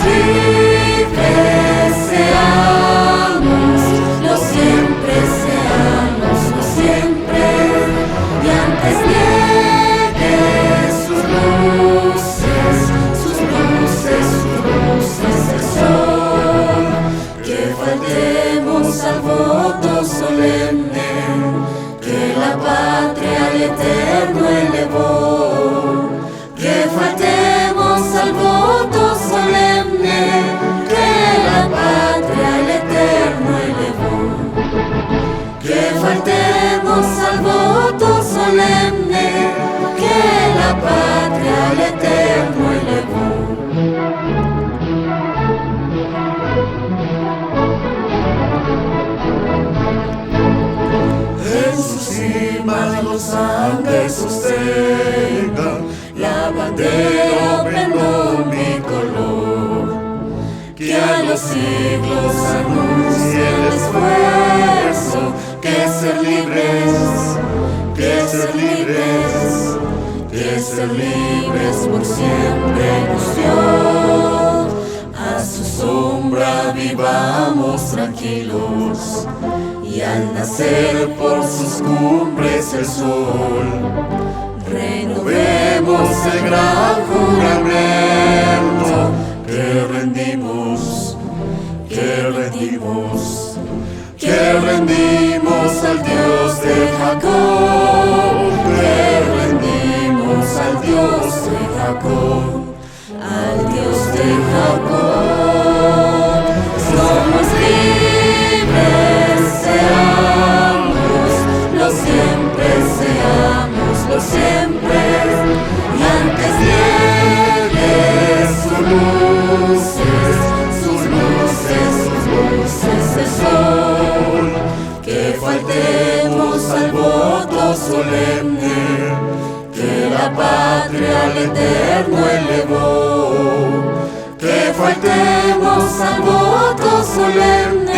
libres seamos, lo siempre seamos, lo siempre, y antes niegue sus luces, sus luces, sus luces el sol, que faltemos al voto solemne, que la patria al eterno elevó, que faltemos al voto solemne, que la patria al eterno elevó, que faltemos al voto solemne, que la patria al eterno elevó. En sus cimas los Andes sostengan la bandera oprendo bicolor, que a los siglos anuncie el esfuerzo, que ser libres, que ser libres, que ser libres por siempre nos dio. A su sombra vivamos tranquilos, y al nacer por sus cumbres el sol, renovemos el gran juramento que rendimos, que rendimos, que rendimos al Dios de Jacob, que rendimos al Dios de Jacob, al Dios de Jacob. Somos libres, seamos, lo siempre seamos, lo siempre, y antes niegue sus luces, sus luces, sus luces el sol, que faltemos al voto solemne, que la patria al eterno elevó, que faltemos al voto solemne,